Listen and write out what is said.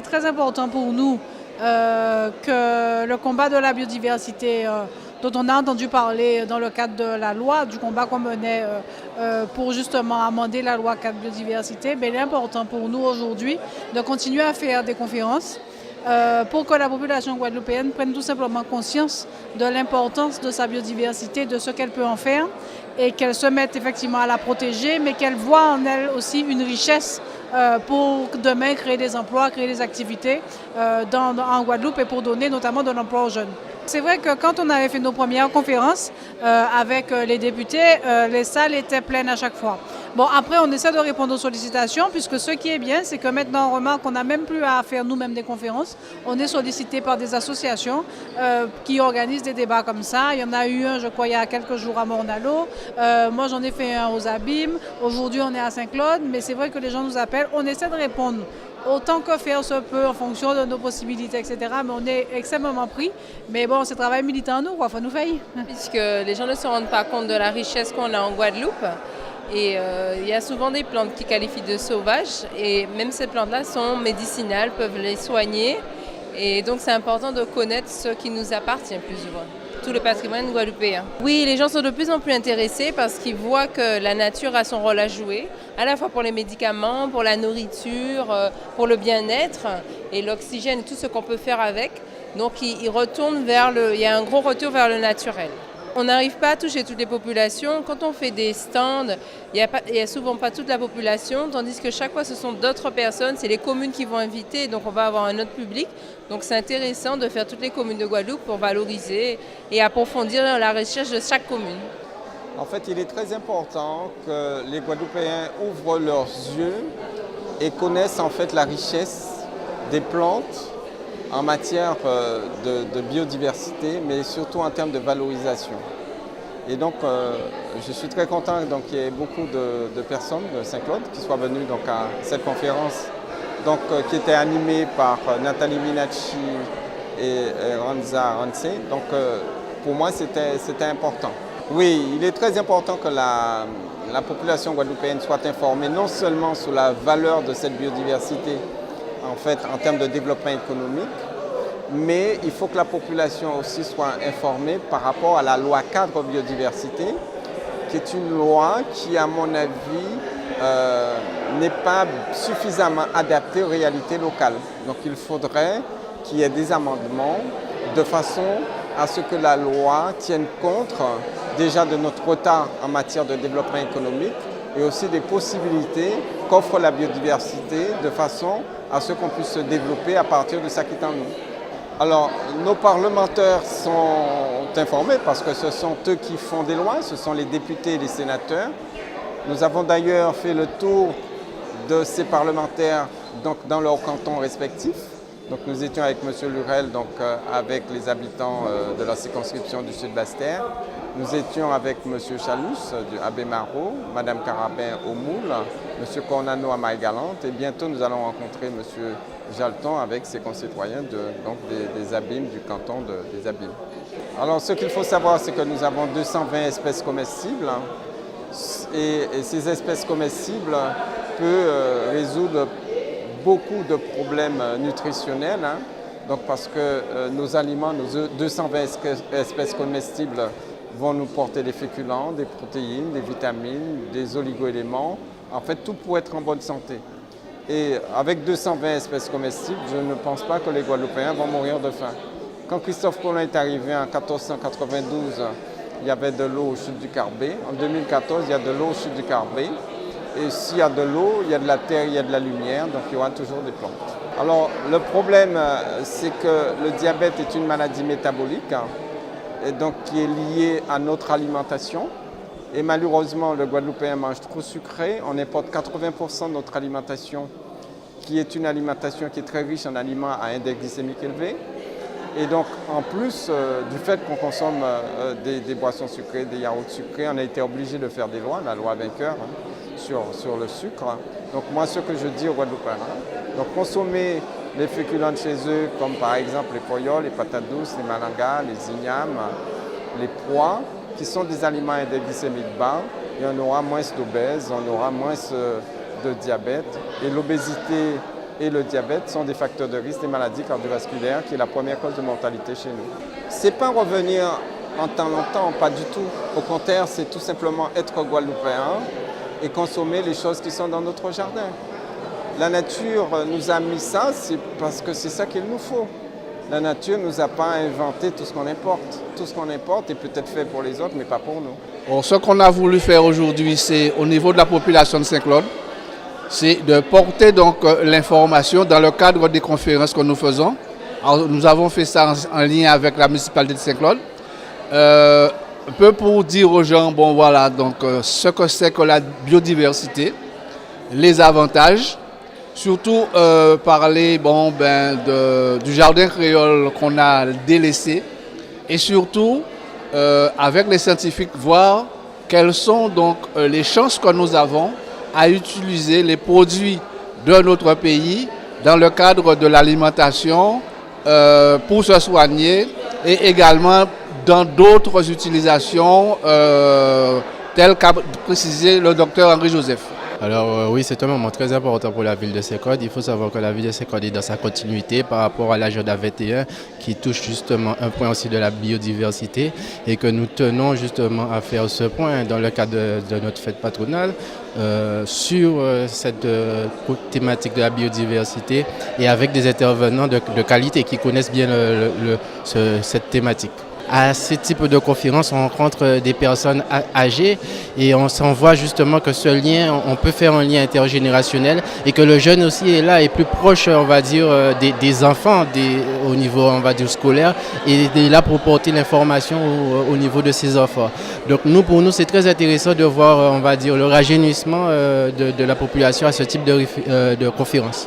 très important pour nous que le combat de la biodiversité dont on a entendu parler dans le cadre de la loi, du combat qu'on menait pour justement amender la loi 4 biodiversité, il est important pour nous aujourd'hui de continuer à faire des conférences pour que la population guadeloupéenne prenne tout simplement conscience de l'importance de sa biodiversité, de ce qu'elle peut en faire et qu'elle se mette effectivement à la protéger, mais qu'elle voit en elle aussi une richesse pour demain créer des emplois, créer des activités en Guadeloupe et pour donner notamment de l'emploi aux jeunes. C'est vrai que quand on avait fait nos premières conférences avec les députés, les salles étaient pleines à chaque fois. Bon, après, on essaie de répondre aux sollicitations, puisque ce qui est bien, c'est que maintenant, on remarque qu'on n'a même plus à faire nous-mêmes des conférences. On est sollicité par des associations qui organisent des débats comme ça. Il y en a eu un, je crois, il y a quelques jours à Morne-à-l'Eau. Moi, j'en ai fait un aux Abîmes. Aujourd'hui, on est à Saint-Claude, mais c'est vrai que les gens nous appellent. On essaie de répondre autant que faire se peut en fonction de nos possibilités, etc. Mais on est extrêmement pris. Mais bon, c'est travail militant, nous, quoi. Faut nous faire. Puisque les gens ne se rendent pas compte de la richesse qu'on a en Guadeloupe. Et il y a souvent des plantes qui qualifient de sauvages. Et même ces plantes-là sont médicinales, peuvent les soigner. Et donc c'est important de connaître ce qui nous appartient plus ou moins. Tout le patrimoine guadeloupéen. Oui, les gens sont de plus en plus intéressés parce qu'ils voient que la nature a son rôle à jouer, à la fois pour les médicaments, pour la nourriture, pour le bien-être et l'oxygène, tout ce qu'on peut faire avec. Donc ils retournent il y a un gros retour vers le naturel. On n'arrive pas à toucher toutes les populations. Quand on fait des stands, il n'y a souvent pas toute la population, tandis que chaque fois ce sont d'autres personnes, c'est les communes qui vont inviter, donc on va avoir un autre public. Donc c'est intéressant de faire toutes les communes de Guadeloupe pour valoriser et approfondir la recherche de chaque commune. En fait, il est très important que les Guadeloupéens ouvrent leurs yeux et connaissent en fait la richesse des plantes en matière de biodiversité, mais surtout en termes de valorisation. Et donc, je suis très content qu'il y ait beaucoup de personnes de Saint-Claude qui soient venues à cette conférence qui était animée par Nathalie Minacci et Ranza Ranse. Donc, pour moi, c'était important. Oui, il est très important que la population guadeloupéenne soit informée non seulement sur la valeur de cette biodiversité, en termes de développement économique, mais il faut que la population aussi soit informée par rapport à la loi cadre biodiversité, qui est une loi qui, à mon avis, n'est pas suffisamment adaptée aux réalités locales. Donc il faudrait qu'il y ait des amendements de façon à ce que la loi tienne compte déjà de notre retard en matière de développement économique et aussi des possibilités qu'offre la biodiversité de façon à ce qu'on puisse se développer à partir de Sakitano. Alors, nos parlementaires sont informés parce que ce sont eux qui font des lois, ce sont les députés et les sénateurs. Nous avons d'ailleurs fait le tour de ces parlementaires dans leurs cantons respectifs. Donc, nous étions avec M. Lurel, avec les habitants de la circonscription du Sud-Basse-Terre. Nous étions avec M. Chalus du Abbé-Marot, Mme Carabin au Moule, M. Cornano à Maïgalante et bientôt nous allons rencontrer M. Jalton avec ses concitoyens des Abîmes, du canton des Abîmes. Alors ce qu'il faut savoir, c'est que nous avons 220 espèces comestibles et ces espèces comestibles peuvent résoudre beaucoup de problèmes nutritionnels. Donc parce que nos aliments, nos 220 espèces comestibles vont nous porter des féculents, des protéines, des vitamines, des oligoéléments, en fait tout pour être en bonne santé. Et avec 220 espèces comestibles, je ne pense pas que les Guadeloupéens vont mourir de faim. Quand Christophe Colomb est arrivé en 1492, il y avait de l'eau au chute du Carbet. En 2014, il y a de l'eau au chute du Carbet. Et s'il y a de l'eau, il y a de la terre, il y a de la lumière, donc il y aura toujours des plantes. Alors le problème, c'est que le diabète est une maladie métabolique, et donc qui est liée à notre alimentation. Et malheureusement, le Guadeloupéen mange trop sucré. On importe 80% de notre alimentation, qui est une alimentation qui est très riche en aliments à index glycémique élevé. Et donc, en plus du fait qu'on consomme des boissons sucrées, des yaourts sucrés, on a été obligé de faire des lois, la loi Vainqueur, sur le sucre. Donc moi, ce que je dis aux Guadeloupéens, donc consommer les féculents de chez eux, comme par exemple les poyoles, les patates douces, les malangas, les ignames, les pois, qui sont des aliments à index glycémique bas, et on aura moins d'obèses, on aura moins de diabète. Et l'obésité et le diabète sont des facteurs de risque des maladies cardiovasculaires, qui est la première cause de mortalité chez nous. C'est pas revenir en temps longtemps, pas du tout. Au contraire, c'est tout simplement être guadeloupéen et consommer les choses qui sont dans notre jardin. La nature nous a mis ça, c'est parce que c'est ça qu'il nous faut. La nature ne nous a pas inventé tout ce qu'on importe. Tout ce qu'on importe est peut-être fait pour les autres, mais pas pour nous. Bon, ce qu'on a voulu faire aujourd'hui, c'est au niveau de la population de Saint-Claude, c'est de porter donc l'information dans le cadre des conférences que nous faisons. Alors, nous avons fait ça en lien avec la municipalité de Saint-Claude. Un peu pour dire aux gens, bon voilà, donc ce que c'est que la biodiversité, les avantages, surtout parler du jardin créole qu'on a délaissé et surtout avec les scientifiques voir quelles sont donc les chances que nous avons à utiliser les produits de notre pays dans le cadre de l'alimentation pour se soigner et également dans d'autres utilisations telles qu'a précisé le docteur Henri Joseph. Alors oui, c'est un moment très important pour la ville de Saint-Claude. Il faut savoir que la ville de Saint-Claude est dans sa continuité par rapport à l'agenda 21 qui touche justement un point aussi de la biodiversité et que nous tenons justement à faire ce point dans le cadre de notre fête patronale sur cette thématique de la biodiversité et avec des intervenants de qualité qui connaissent bien cette thématique. À ce type de conférence, on rencontre des personnes âgées et on s'en voit justement que ce lien, on peut faire un lien intergénérationnel et que le jeune aussi est là, est plus proche, on va dire, des enfants au niveau, on va dire, scolaire et est là pour porter l'information au niveau de ces enfants. Donc pour nous, c'est très intéressant de voir, on va dire, le rajeunissement de la population à ce type de conférence.